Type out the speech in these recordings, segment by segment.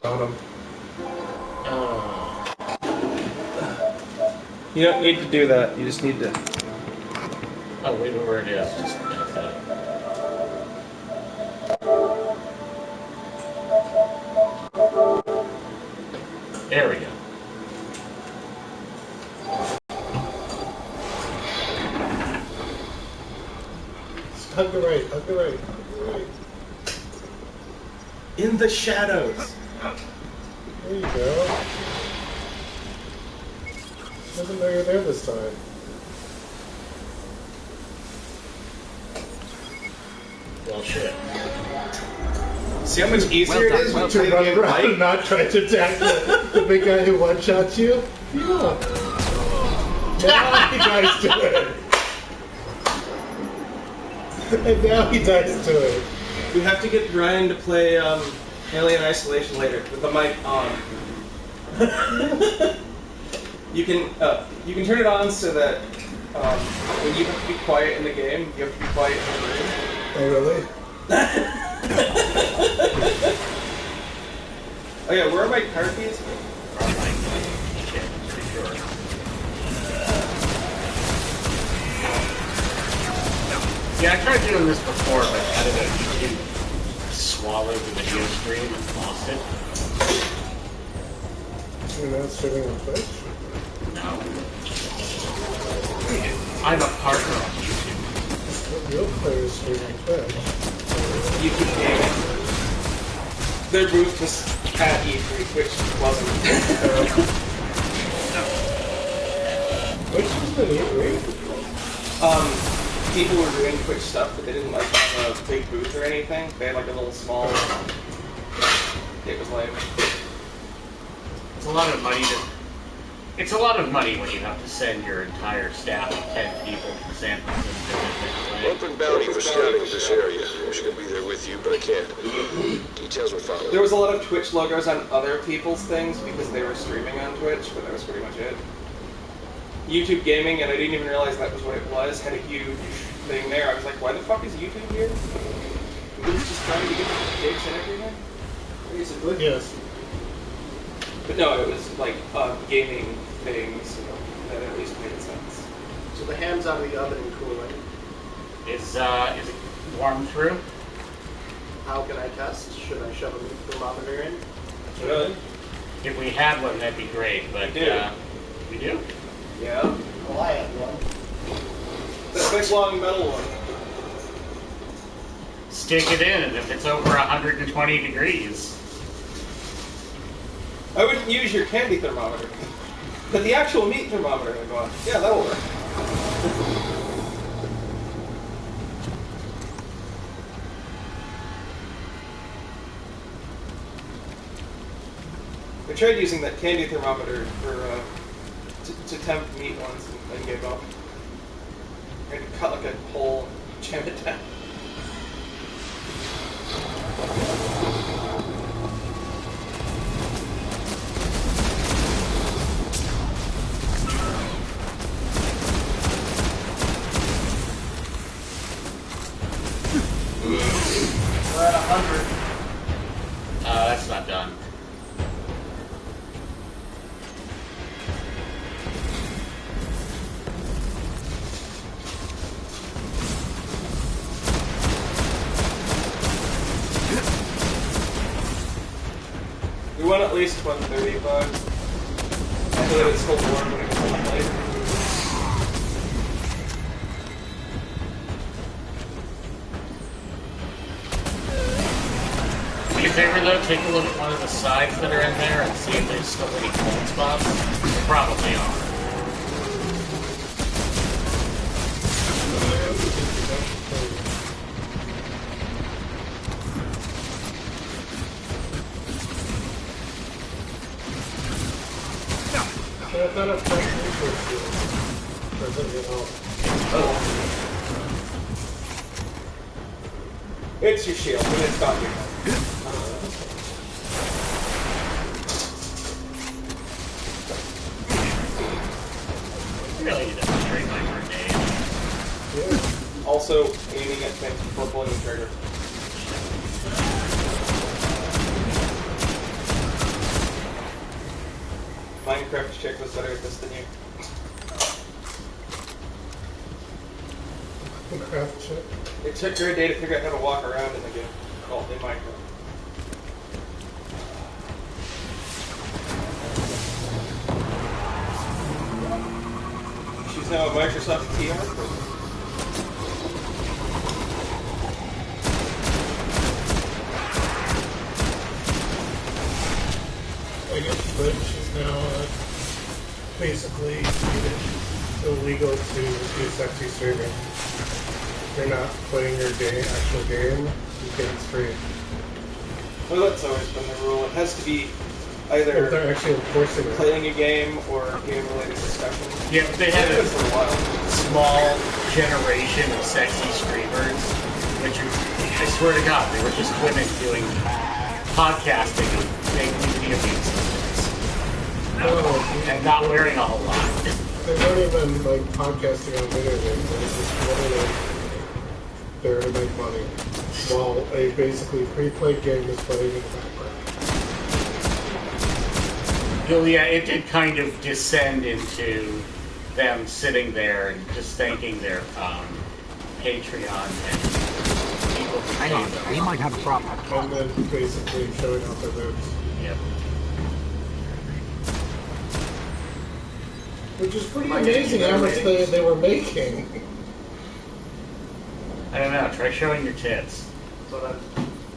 on him. Oh. You don't need to do that. You just need to. Oh, wait, where it is. Just there we go. Hug the right, hug the right, hug the right. In the shadows. There you go. I didn't know you were there this time. Well, shit. See how much easier it is when you To play the run game around right? and not try to attack the big guy who one-shots you? Yeah. Now he dies to it. And now he dies to it. We have to get Ryan to play Alien Isolation later with the mic on. you can turn it on so that when you have to be quiet in the game, you have to be quiet in the room. Oh, really? Oh yeah, where are my car keys? Shit, pretty sure. Yeah, I tried doing this before, but I don't know, YouTube swallowed the video stream and lost it. You're not streaming on Twitch? No. I'm a partner on YouTube. What real players stream on Twitch? YouTube gaming. Their booth was at E3, which wasn't. Which was the E3? People were doing Twitch stuff, but they didn't like have a big booth or anything. They had like a little small. It was like. It's a lot of money to... It's a lot of money when you have to send your entire staff of 10 people to San Francisco. Open bounty for scouting this area. Wish I could be there with you, but I can't. Details will follow. There was a lot of Twitch logos on other people's things because they were streaming on Twitch, but that was pretty much it. YouTube Gaming, and I didn't even realize that was what it was, had a huge thing there. I was like, why the fuck is YouTube here? It's just trying to get gigs and everything? Basically. Yes. But no, it was like gaming things that at least made sense. So the ham's out of the oven and cooling. Is it warm through? How can I test? Should I shove a meat thermometer in? Really? If we had one, that'd be great, but We do. we do? Yeah. Well, I have one. That big long metal one. Stick it in, and if it's over 120 degrees... I wouldn't use your candy thermometer. But the actual meat thermometer, I go on. Yeah, that'll work. I tried using that candy thermometer for to tempt meat once and gave up. I had to cut like a hole and jam it down. We're at 100. that's not done. We won at least 135. I feel like it's still warm when it gets on late. Do you favor though, take a look at one of the sides that are in there and see if there's still any cold spots? There probably are. I thought I played It's your shield, and it's got you. Really need to straight my grenade. Yeah. Also, aiming at things before pulling the trigger. Minecraft chick was better at this than you. Craft shit. It took her a day to figure out how to walk around in the game called in Minecraft. She's now a Microsoft TR person. I guess Twitch is now basically made it illegal to do sexy streaming. If you're not playing your actual game, you can't stream. Well, that's always been the rule. It has to be If they're either actually enforcing it. playing a game or game-related discussion. Yeah, but they had It a was for a while. small generation of sexy streamers, which I swear to God, they were just women doing podcasting of making video games Oh, and not wearing a whole lot. they weren't even like podcasting on video games. They just wanted there to make money while a basically pre-played game is playing in the background. Well, yeah, it did kind of descend into them sitting there and just thanking their Patreon and people who Hang pay on, them. we might have a problem. And then basically showing off their boobs. Yep. Which is pretty Am I getting amazing how much ratings? they were making. I don't know. Try showing your tits. That's what I'm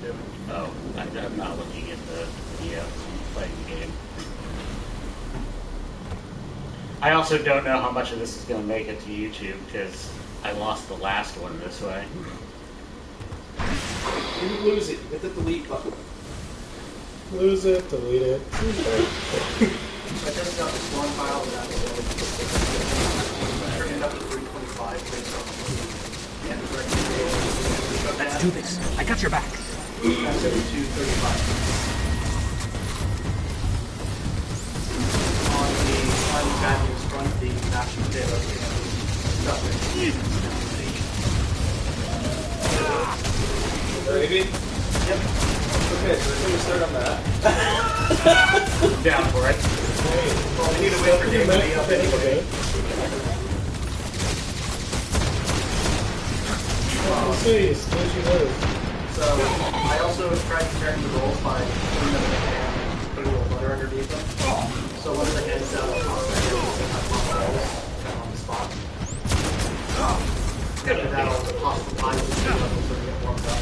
doing. Oh, I'm not looking at the video. I'm playing the game. I also don't know how much of this is going to make it to YouTube because I lost the last one this way. You lose it. You hit the delete button. Lose it, delete it. I tested out this one file and that's turned it up to 325 based on the end directory. Let's do this. I got your back. That's it to 35. On the bad news front, the mashed potatoes is nothing. Maybe? Yep. Okay, so we're going to start on that. Down for it. Well, we need to wait for Dave to be up anyway. See, squishy nose. So I also tried comparing the rolls by putting them in a pan and putting a little butter underneath them. So once the hand's down, I'll toss that in and have hot rolls kind of on the spot. After that, I'll toss the pies to the level so they get warmed up.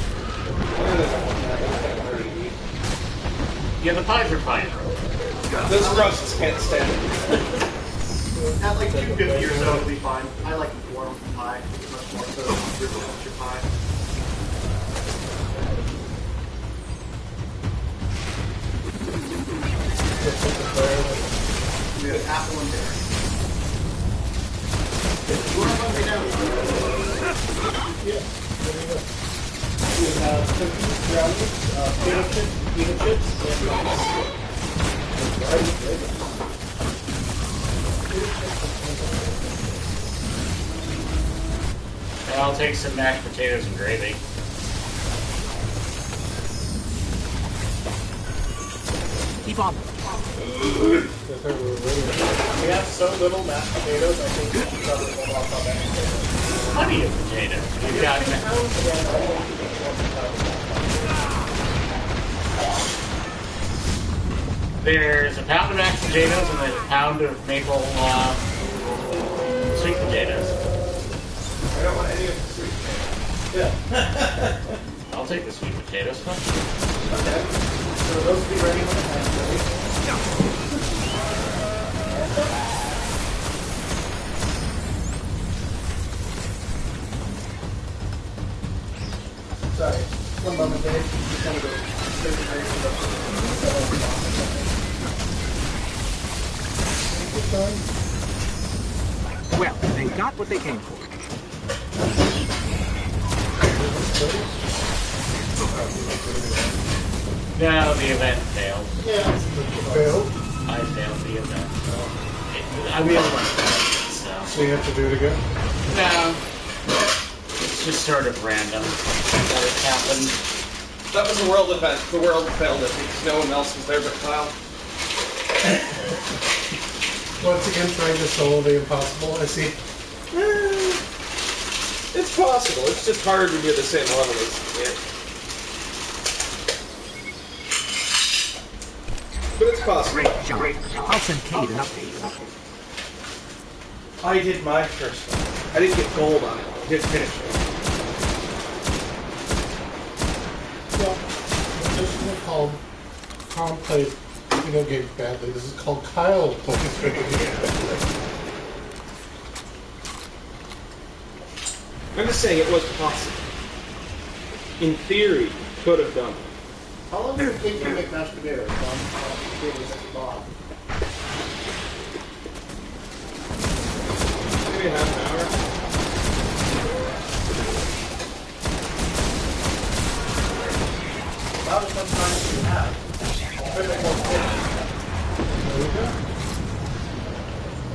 Yeah, the pies are fine. Those crusts can't stand it. At like 250 or so, it'll be fine. I like warm pie much more so than room temperature pie. We have apple and berry. You want to hungry now? Yeah, there you go. We have cookies, brownies, potato chips, and rice. And I'll take some mashed potatoes and gravy. Keep on. That's how we're waiting. We have so little mashed potatoes, I think we should probably hold off on that. Plenty of potatoes. We've got there's a pound of mashed potatoes and there's a pound of maple sweet potatoes. I don't want any of the sweet potatoes. I'll take the sweet potatoes. Huh? Okay. So those will be ready when the time's ready. Sorry, one moment, Dave. Just want to go take the break Well, they got what they came for. No, the event failed. Failed, I failed the event. I really want to so. so you have to do it again. No. It's just sort of random that it happened. That was a world event. The world failed it because no one else was there but Kyle. Once again, trying to solve the impossible. I see. It's possible. It's just hard when you're the same level as it. But it's possible. Great job. I'll send Cade an update. I did my first one. I didn't get gold on it. I did finish it. Well, this isn't called Tom plays video games badly. This is called Kyle plays video games. I'm just saying it was possible. In theory, could have done it. How long does it take you to make mashed potatoes? Potatoes that you bought. Maybe half an hour. About as much time as you have. Could make more potatoes. There we go.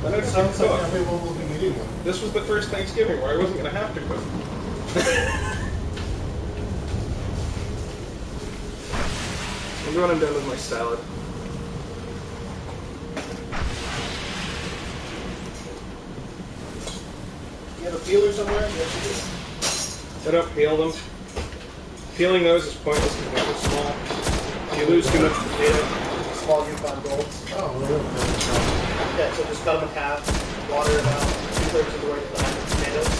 Then It it sounds cook. like everyone will be eating them. This was the first Thanksgiving where I wasn't going to have to cook. I'm going done with my salad. You have a peeler somewhere? Yes, I don't peel them. Peeling those is pointless because they're too small. You lose too much potato. small Yukon Golds. Oh, really? Okay, so just cut them in half, water about 2/3 of the way to the half of potatoes.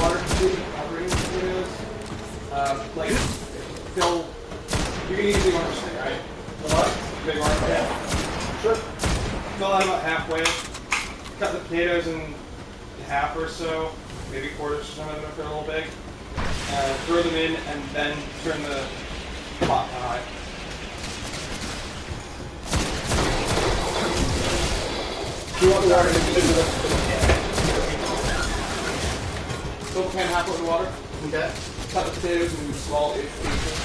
Water completely covering potatoes. Like, fill. You can use the orange thing, right? The what? Big orange thing. Yeah. Sure. Fill that about halfway. Cut the potatoes in half or so, maybe quarters or something if they're a little big. Throw them in and then turn the pot to high. Do you want the water to be into the pan? Fill the pan halfway with water. Okay. Cut the potatoes into small-ish pieces.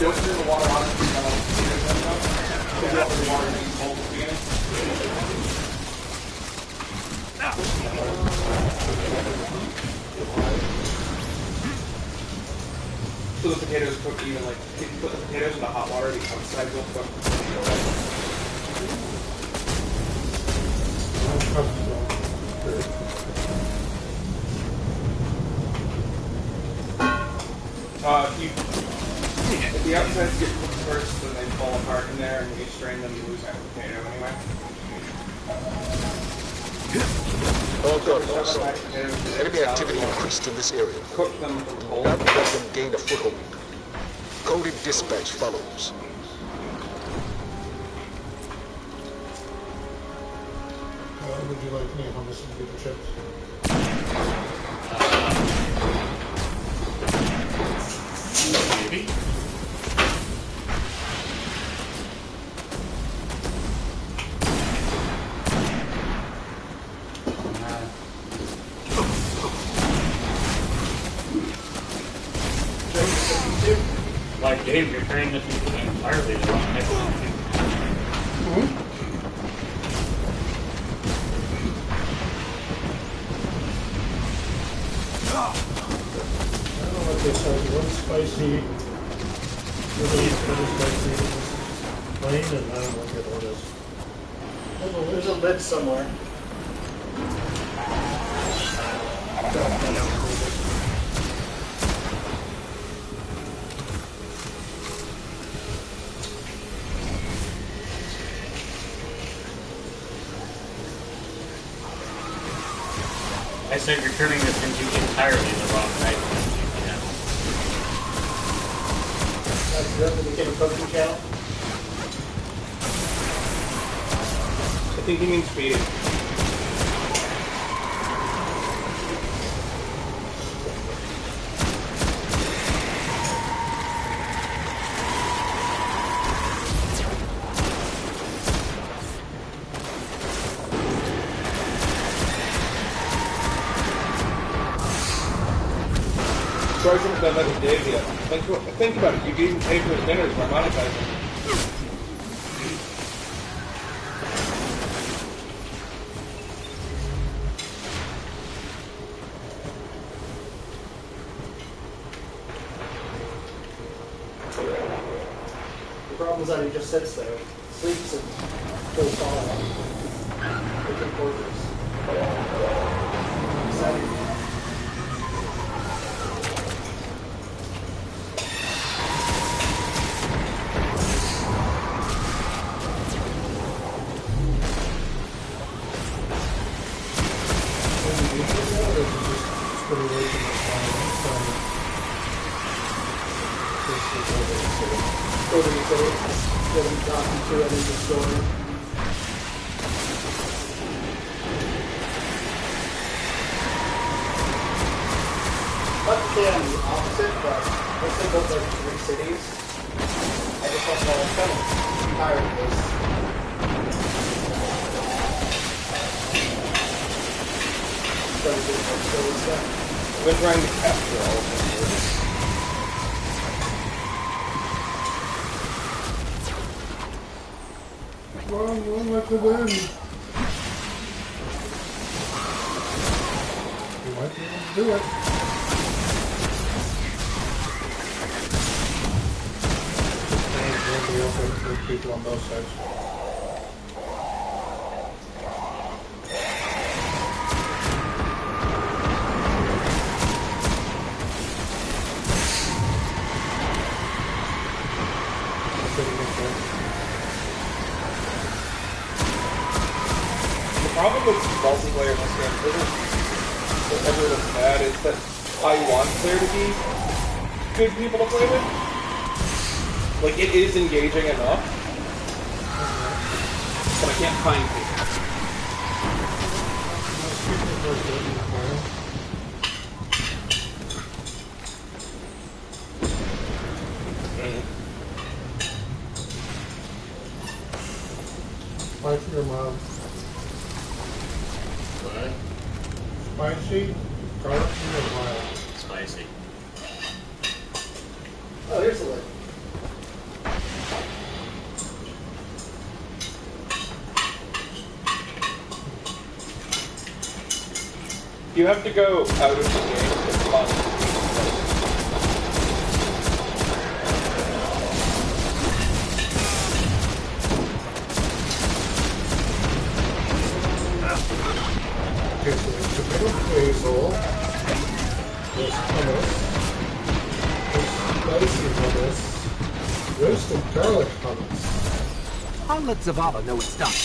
Don't turn the water on until the potatoes are enough. Fill it up with the water and use both at the beginning. So the potatoes cook evenly. If you put the potatoes in the hot water, the outside will cook. If the outsides get cooked first, then they fall apart in there, and when you strain them, you lose that potato anyway. All gone, Stuff also. mashed potatoes, Enemy activity increased in this area. Cook them whole. Now let them gain a foothold. Coded dispatch follows. Would you like any hummus and potato chips? Maybe. Like Dave, you're turning this into entirely the wrong type of thing. I don't know what they said. One spicy, really spicy, plain, and I don't know what the other one is. There's a lid somewhere. I said you're turning this into entirely the wrong type of thing. That's good. It became a cooking channel. I think he means feeding. So I shouldn't have done that to Dave yet. Think about it. You didn't pay for his dinners by monetizing. The problem is that he just sits there. sleeps and goes falling. It's gorgeous. Exciting. Totally silly. What I'm talking to it in the story. Not to say I'm the opposite, but once they built their 3 cities, I just felt like I'm kind of tired of this. Started doing more silly stuff. I've been trying to capture all of them. One like the wind. You might be able to do it. Just be open with people on both sides. The problem with multiplayer in this game isn't that everyone's bad, it's that I want there to be good people to play with. Like, it is engaging enough, but I can't find people. Fight for your mom. What? Spicy, garlic, and mild. Spicy. Oh, here's the lid. You have to go out of the game to fun. Okay, so there's tomato basil, there's hummus, there's spicy hummus, roasted garlic hummus. I'll let Zavala know it's done.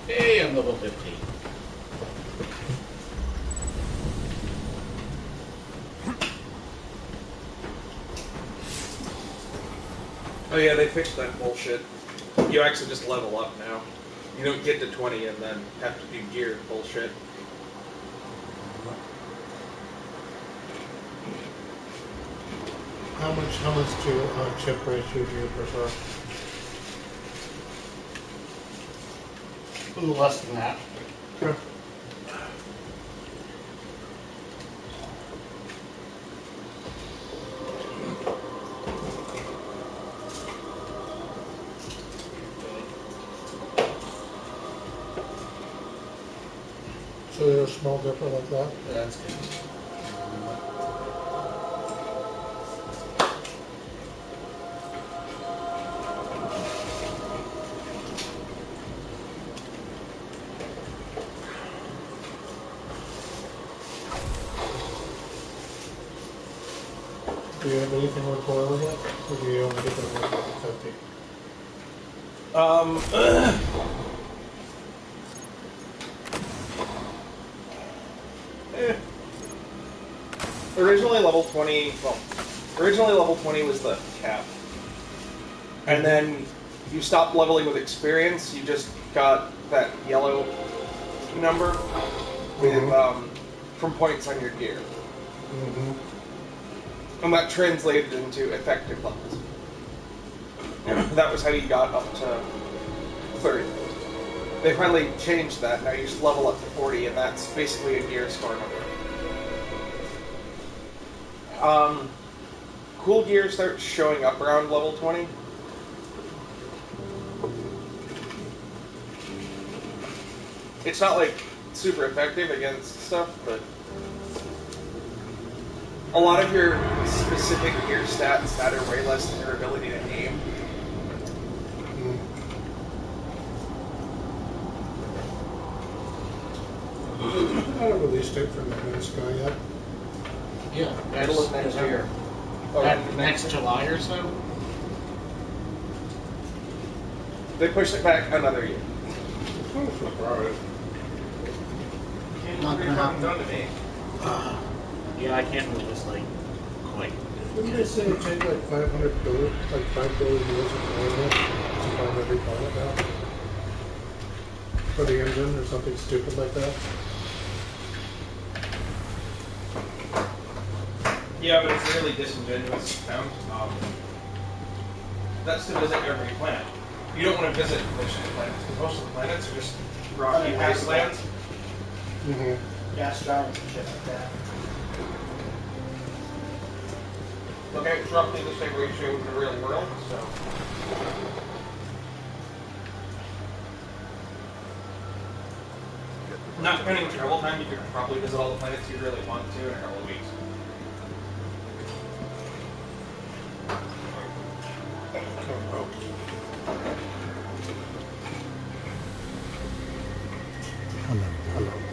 Hey, I'm level 15. Oh yeah, they fixed that bullshit. You actually just level up now. You don't get to 20 and then have to do gear bullshit. How much hummus to chip ratio do you prefer? A little less than that. Sure. So you're a small dipper like that? That's good. Do you have anything with boiling it? Or do you only get them with 50? Originally level 20, well, originally level 20 was the cap. And then you stopped leveling with experience, you just got that yellow number with, from points on your gear. Mm-hmm. And that translated into effective levels. That was how you got up to 30. They finally changed that, now you just level up to 40, and that's basically a gear score number. Cool gear starts showing up around level 20. It's not like super effective against stuff, but a lot of your specific gear stats that are way less than your ability to aim release date for No Man's Sky yet? Yeah, Middle of next year. Or Next July or so? They pushed it back another year. I'm surprised. Seems Not pretty gonna fucking happen. done to me. Yeah, I can't move this like quite. Didn't they say it take like 500 billion, like 5 billion years of development to find every planet now? For the engine or something stupid like that? Yeah, but it's really disingenuous attempt. That's to visit every planet. You don't want to visit most of the planets, because most of the planets are just rocky wastelands. Mm-hmm. Gas giants and shit like that. Okay, it's roughly the same ratio in the real world, so... Not depending on travel time, you could probably visit all the planets you really want to in a couple of weeks.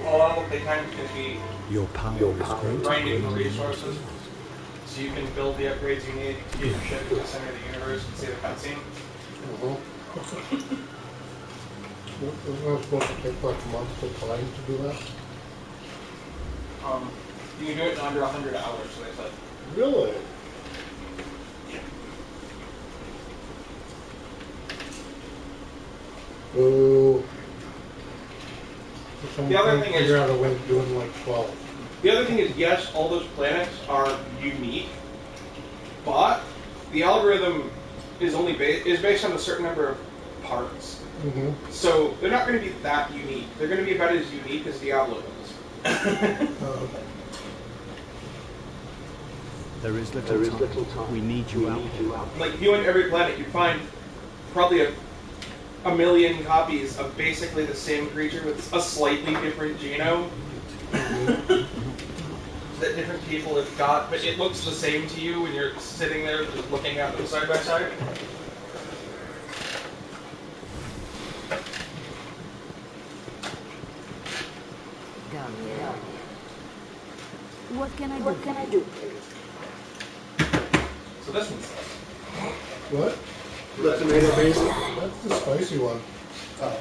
A lot of the time is going to be Your power is great. grinding for resources, so you can build the upgrades you need to get your ship to the center of the universe and see the cutscene. Isn't it supposed to take like months of time to do that? You can do it in under 100 hours, so they said. Really? Ooh. The other thing is- figure out a way of doing like 12. The other thing is, yes, all those planets are unique, but the algorithm is only based on a certain number of parts. Mm-hmm. So they're not going to be that unique. They're going to be about as unique as Diablo is. There is little time. We need you out here. Like, if you went to every planet, you'd find probably a million copies of basically the same creature with a slightly different genome that different people have got, but it looks the same to you when you're sitting there just looking at them side by side. What can I do? So this one's What? The tomato paste? That's the spicy one. Oh,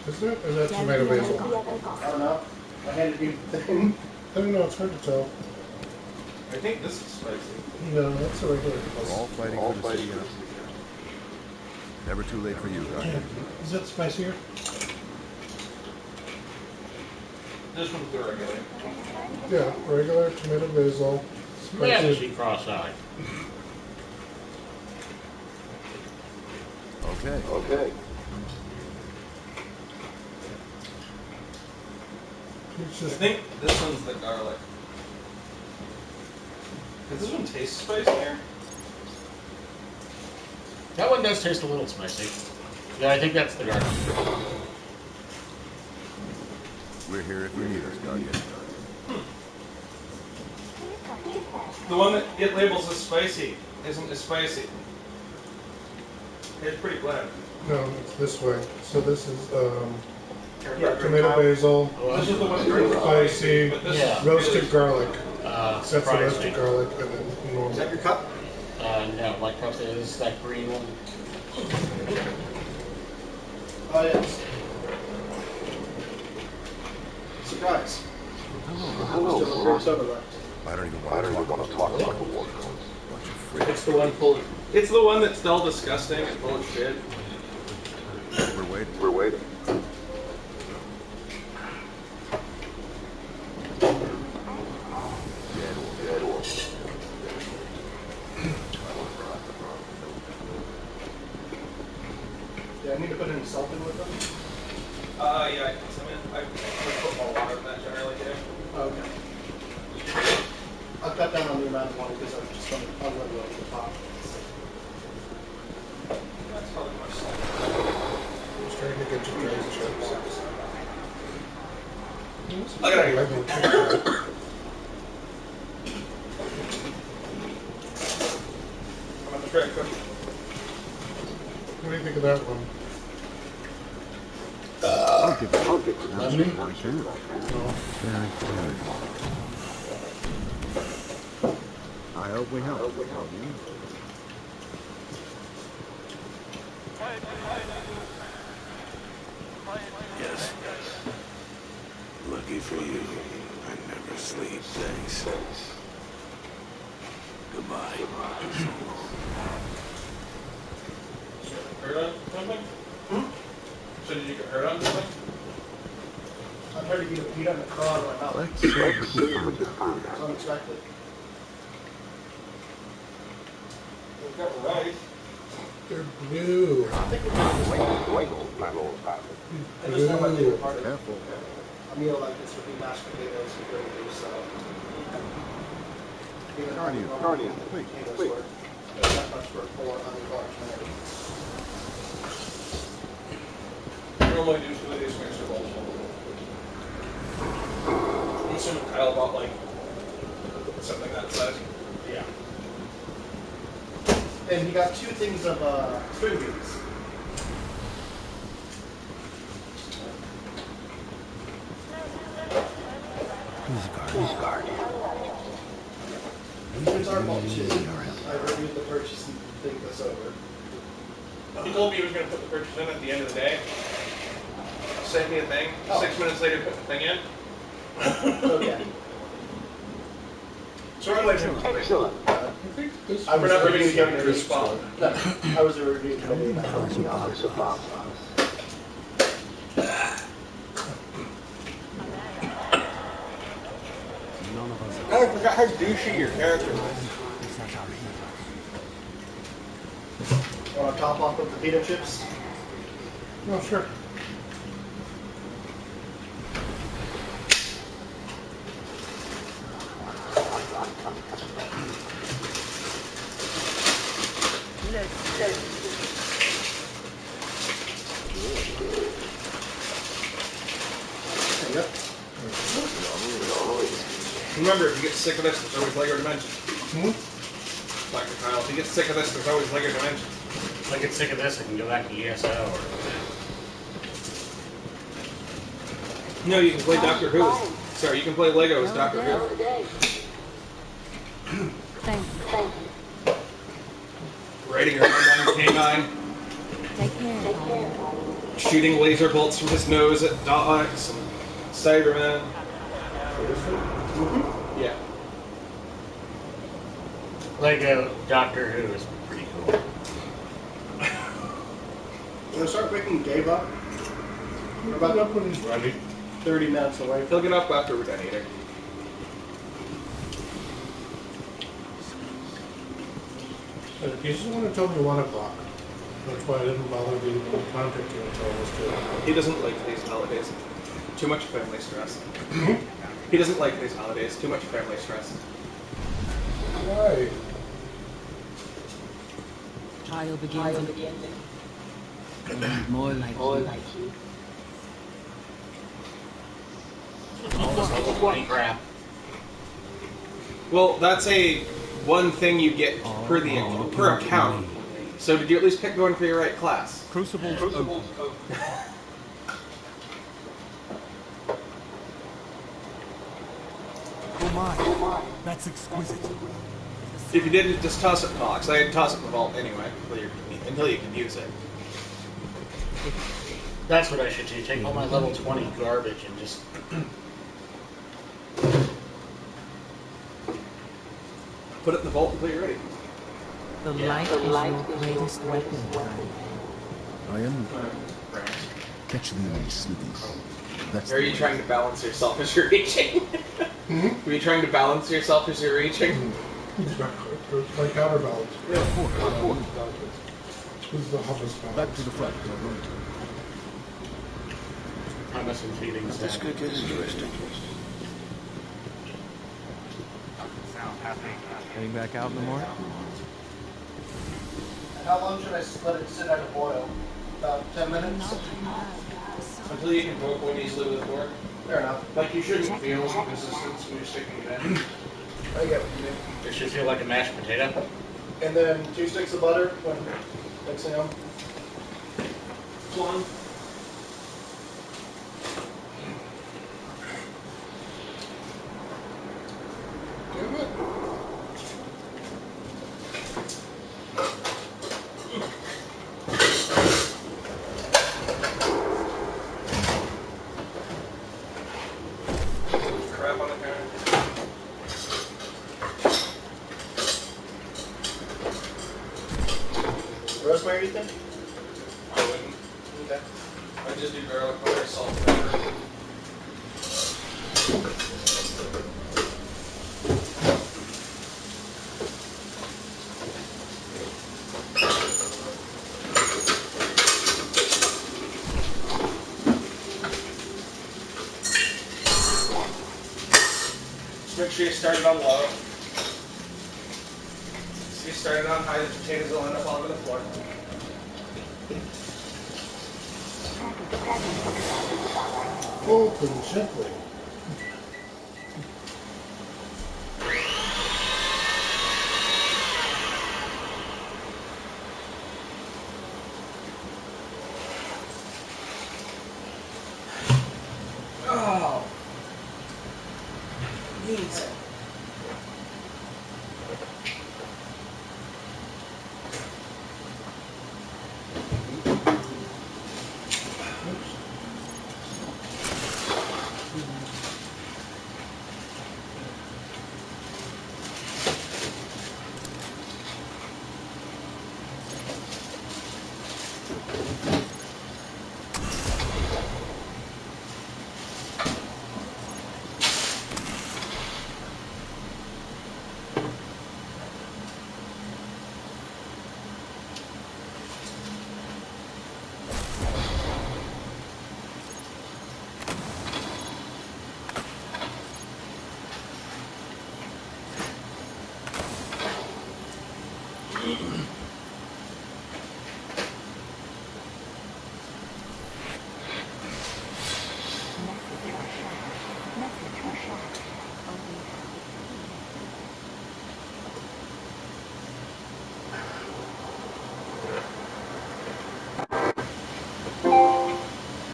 Isn't it? Or that's tomato basil? I don't know. I handed you the thing. I don't know, it's hard to tell. I think this is spicy. No, that's a regular We're all fighting for the city. Never too late for you, Doctor. Is that spicier? This one's the regular. Yeah, regular tomato basil. Yeah, Spicy. she cross-eyed. Okay. It's I just think this one's the garlic. Does this one taste spicier? That one does taste a little spicy. Yeah, I think that's the garlic. We're here if you need us, Guardian. The one that it labels as spicy isn't as spicy. It's pretty bland. no, it's this way. So this is Yeah, tomato basil, This is the one that's spicy, but this yeah. is roasted really- garlic. That's the surprising. roasted garlic, and then Is that normal. your cup? No, my cup is that green one. Oh, yes. Surprise. Hello. Still a grape soda left. I don't even want to talk about the war. Bunch of freaks. It's the one full. It's the one that's still disgusting and full of shit. We're waiting. Do I need to put any salt in with them? Yeah, I can some in. I put more water in that generally too. Oh, okay. I'll cut down on the amount of water because I was just going to unload it over the top. That's probably much salt. Just trying to get you guys chips. Look at it. Regular chips. I'm gonna try to cook. What do you think of that one? give you. Love me? I can. Very good. I hope we help. Yes. Lucky for you, I never sleep, thanks. Goodbye. Hurt on something? So did you get hurt on something? I'm trying to get a beat on the car right now. Let's see what you found. It's unexpected. We've got rice. They're blue. I think we're going to I just know my favorite part of Careful. a meal like this would be mashed potatoes and gravy, so. Guardian, wait. That much for 4 $100 minute. Normally do 2 of these mixer bowls. I'm assuming Kyle bought like something that size. Yeah. And he got 2 things of string beans. Who's guardian? It's our fault too. I reviewed the purchase and think this over. He told me he was going to put the purchase in at the end of the day. Sent me a thing. 6 minutes later, put the thing in. Okay. So we're like, Excellent. I think this I we're not was reviewing the to respond. No, I was a review committee. and I thought it was a box. None of us I forgot how douchey your character was. is at our heels. Want to top off with the pita chips? Oh, sure. Yep. Remember, if you get sick of this, there's always Lego Dimensions. Dr. Kyle, if you get sick of this, there's always Lego Dimensions. If I get sick of this, I can go back to ESO or. No, you can play Doctor Who. Sorry, you can play Lego as Doctor Who. Thank you. Riding your K9, Take care. shooting laser bolts from his nose at Daleks and Cybermen. Yeah. Lego Doctor Who is pretty cool. When I start picking Gabe up, we're about Up when he's ready. 30 minutes away. He'll get up after we're done eating. He just want to tell me 1 o'clock. That's why I didn't bother being contacting until almost 2 o'clock. He doesn't like these holidays. Too much family stress. He doesn't like these holidays. Too much family stress. Why? Trial begins. More like you. Almost level 20 crap. Well, that's a one thing you get per account. So did you at least pick one for your right class? Crucibles open. Oh my, that's exquisite. If you didn't, just toss it in the box. I'd toss it in the vault anyway, until you can use it. That's what I should do. Take all my level 20 garbage and just. Put it in the vault until you're ready. The light is your greatest weapon. I am catching them in sleepies. That's Or are you trying to balance yourself as you're reaching? Were you trying to balance yourself as you're reaching? It's my counterbalance. This is the hottest balance. back to the front. Promise and feeding This could get interesting. Heading back out in the morning? And how long should I let it sit at a boil? About 10 minutes? Until you can poke one easily with a fork. Fair enough. Like you shouldn't feel resistance when you're sticking it in. I get what you mean. It should feel like a mashed potato. And then 2 sticks of butter when mixing them. One. rosemary, Ethan? I wouldn't. Okay. I'd just do garlic butter, salt, pepper. Just make sure you start it on low. So you start it on high, the potatoes will end up all over the floor. Open gently. Oh. Neat.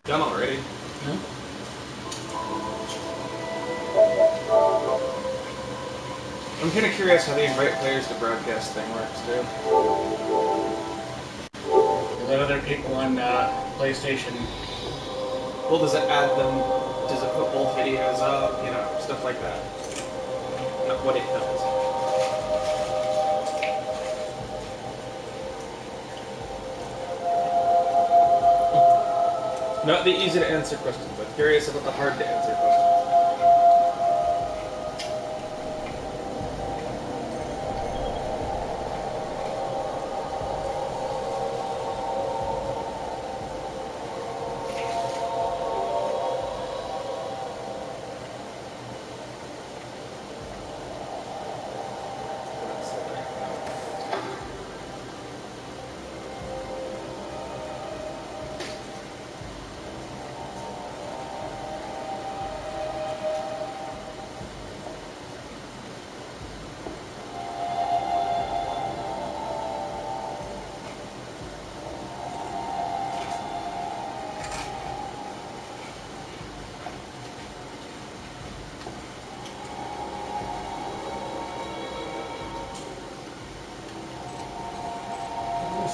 Done already. I'm kind of curious how the invite players to broadcast thing works too. Let other people on PlayStation. Well, does it add them? Does it put both videos up? You know, stuff like that. Not what it does. Not the easy to answer questions, but curious about the hard to answer questions.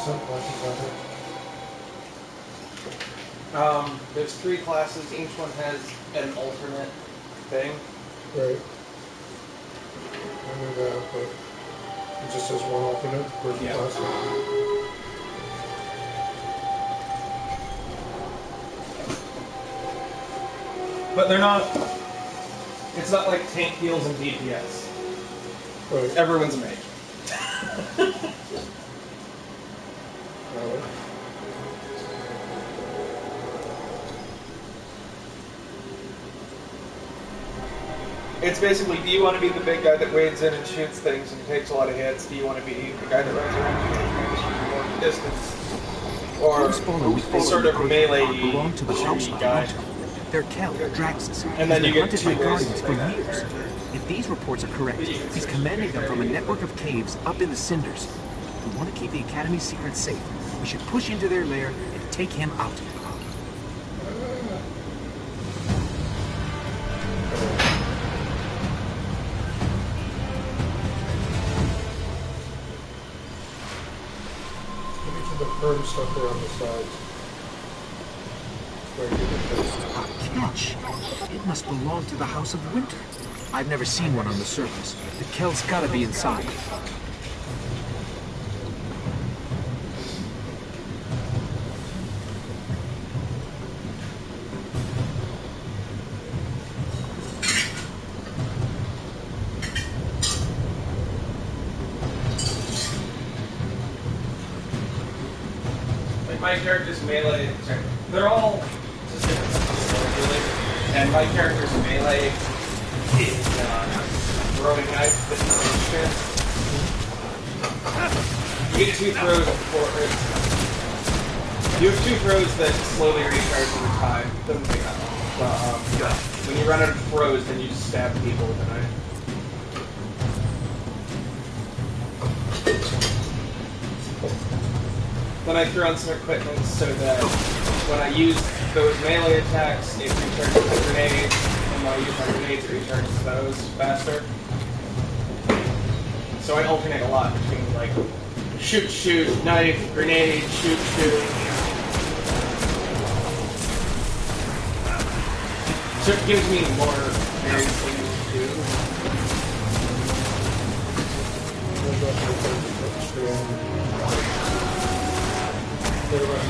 Some classes out there. There's 3 classes. Each one has an alternate thing. Right. I know that, but it just says one alternate per Yeah. class. But they're not. It's not like tank heals and DPS. Right. Everyone's a mage. It's basically, do you want to be the big guy that wades in and shoots things and takes a lot of hits? Do you want to be the guy that runs around shooting more distance? Or sort of melee belong to the house of guy? Winter. They're Kel, Draxus. And then He's you been get hunted by 2 ways Guardians to for do that. years. If these reports are correct, he's commanding them from a network of caves up in the Cinders. If we want to keep the Academy's secrets safe, we should push into their lair and take him out. The firm stuff around the sides. Where you get this. A catch. It must belong to the House of Winter. I've never seen one on the surface. The Kel's gotta be inside. Like my character's melee, sorry, they're all just different skills really. And my character's melee is throwing knife with the range chance. You get 2 throws before you have 2 throws that slowly recharge over time. Doesn't take that long. But when you run out of throws, then you just stab people with a knife. Then I threw on some equipment so that when I use those melee attacks, it recharges my grenades, and when I use my grenades, it recharges those faster. So I alternate a lot between like shoot, shoot, knife, grenade, shoot, shoot. So it gives me more various things to do.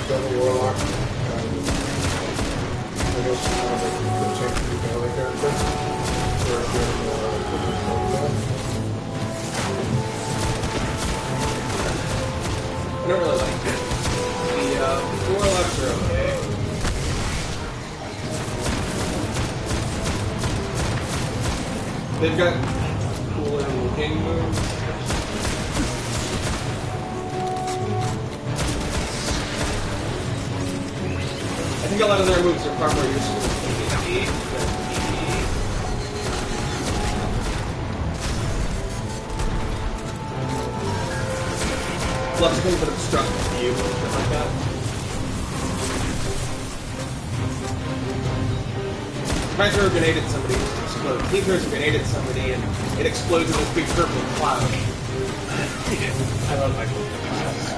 Double Warlock. I guess you want to change the melee character. I don't really like it. The Warlocks are okay. They've got cooler looking moves. I think a lot of their moves are far more useful in PvP than PvE. Lots of things that obstruct view and shit like that. If I throw a grenade at somebody, it explodes. He throws a grenade at somebody and it explodes in this big purple cloud. I love my clouds.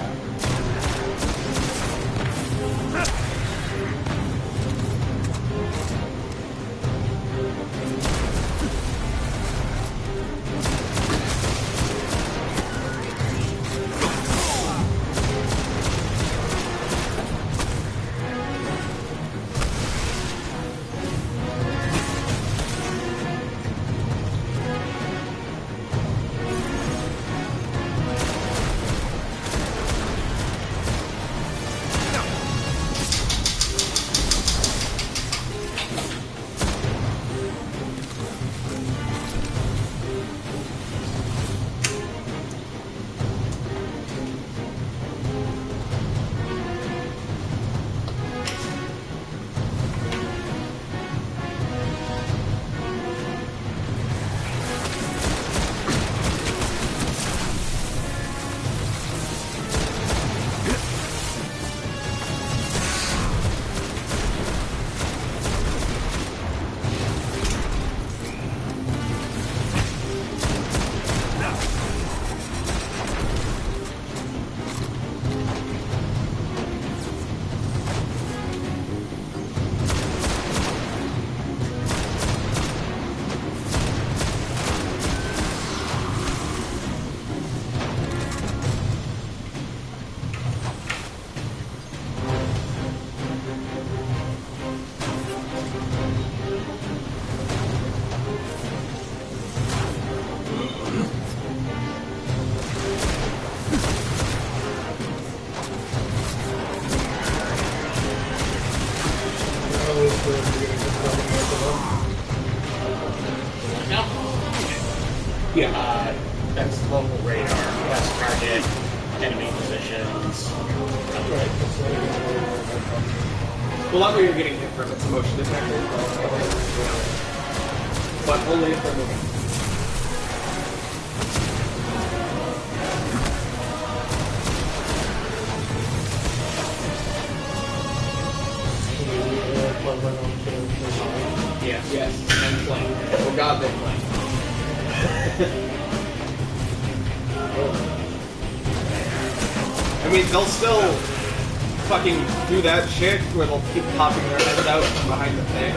Yeah, that's local radar. That's target, enemy positions. Well, not where you're getting hit from, it's a motion detector. But only if they're moving. Yeah. Yes, and flank. Oh god, they flank. I mean, they'll still fucking do that shit where they'll keep popping their heads out from behind the thing.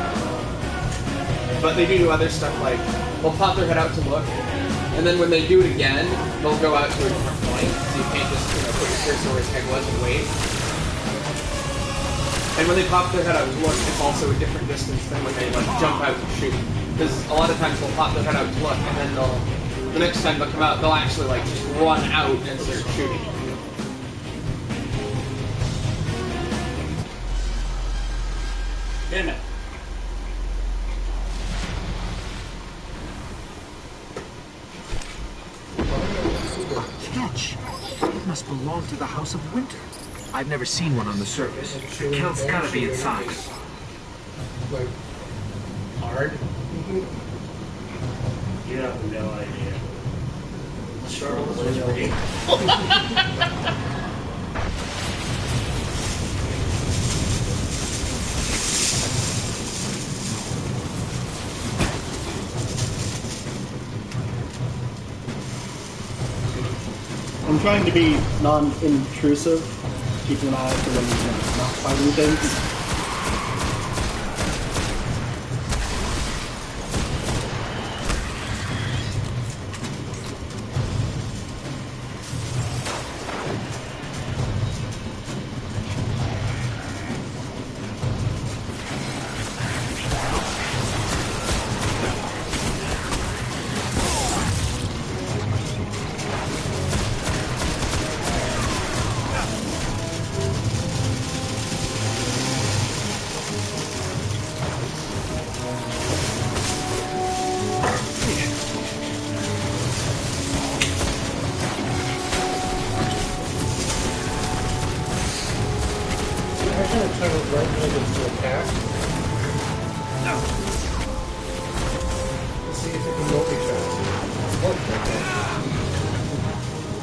But they do other stuff like, they'll pop their head out to look, and then when they do it again, they'll go out to a different point, so you can't just, put your cursor where his head was and wait. And when they pop their head out to look, it's also a different distance than when they jump out to shoot. Because a lot of times they'll pop their head out to look, and then the next time they'll come out, they'll actually just run out and start shooting. Damn it. Catch. It must belong to the House of Winter. I've never seen one on the surface. The Count's gotta be inside. Like, hard. You have no idea. The struggle is real. I'm trying to be non-intrusive, keeping an eye for when he's not fighting things.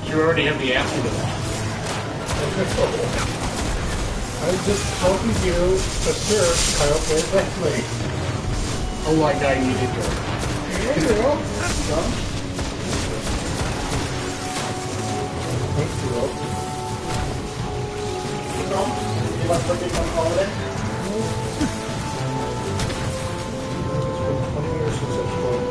You already have the answer to that. I'm just helping you assure Kyle plays Bentley. Oh, like I needed to. Yeah, girl. Thanks, girl. You want something on holiday? It's been 20 years since I've spoke.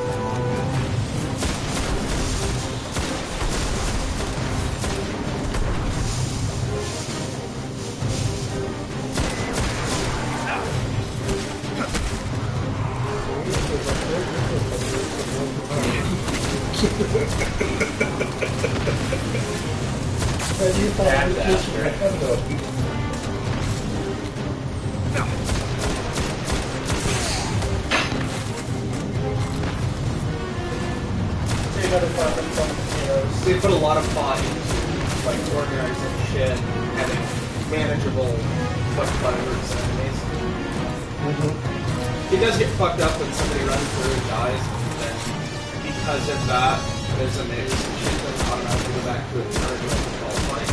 They put a lot of thought into like organizing shit, having manageable but diverse enemies. It does get fucked up when somebody runs through and dies, and because of that, there's a mix of shit that automatically go back to its original default fight.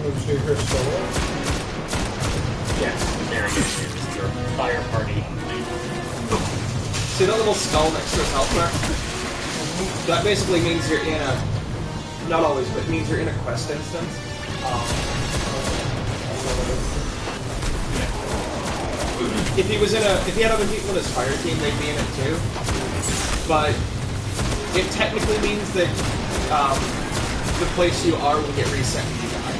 Would you hear solo? Yes, there it is. Your fire party. See that little skull next to his health bar? That basically means you're in a, not always, but it means you're in a quest instance. If he had other people in his fire team, they'd be in it too. But it technically means that the place you are will get reset when you die.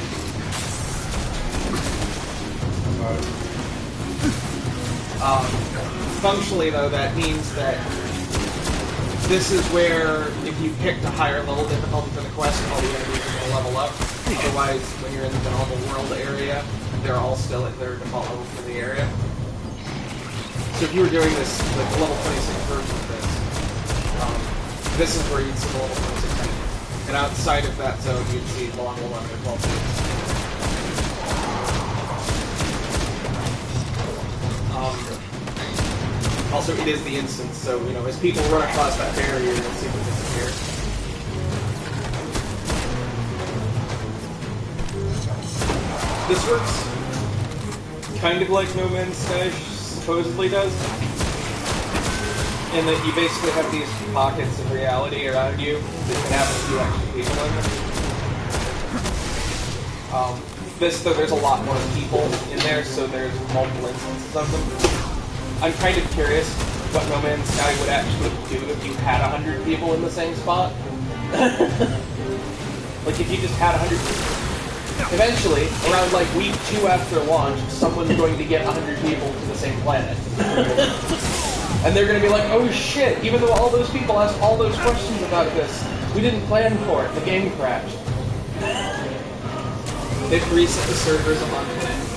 Functionally, though, that means that this is where, if you picked a higher level difficulty for the quest, all the enemies are going to level up. Otherwise, when you're in the normal world area, they're all still at their default level for the area. So if you were doing this, like the level 26 version of this, this is where you'd see the level 26 enemy. And outside of that zone, you'd see the level 11 or 12 teams. Also, it is the instance, so, you know, as people run across that barrier, you'll see them disappear. This works kind of like No Man's Sky supposedly does, in that you basically have these pockets of reality around you that can have a few extra people in them. This, though, there's a lot more people in there, so there's multiple instances of them. I'm kind of curious what No Man's Sky would actually do if you had 100 people in the same spot. Like, if you just had 100 people. Eventually, around like week 2 after launch, someone's going to get 100 people to the same planet. And they're going to be like, oh shit, even though all those people asked all those questions about this, we didn't plan for it, the game crashed. They've reset the servers a month in.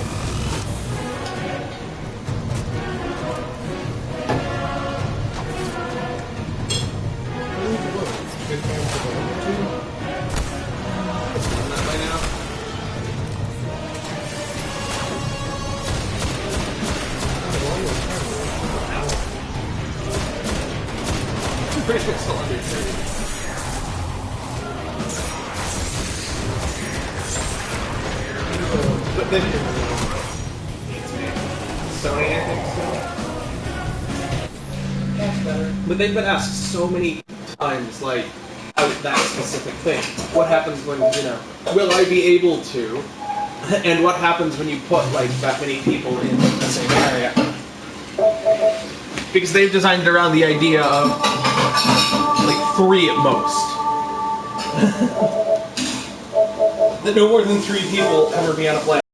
Good time for the Done that by now. I'm pretty sure it's still under 30. But then Sony, I think so. That's better. But they've been asked so many times, like, about that specific thing. What happens when, you know, will I be able to? And what happens when you put, like, that many people in the same area? Because they've designed it around the idea of, like, 3 at most. That no more than 3 people ever be on a planet.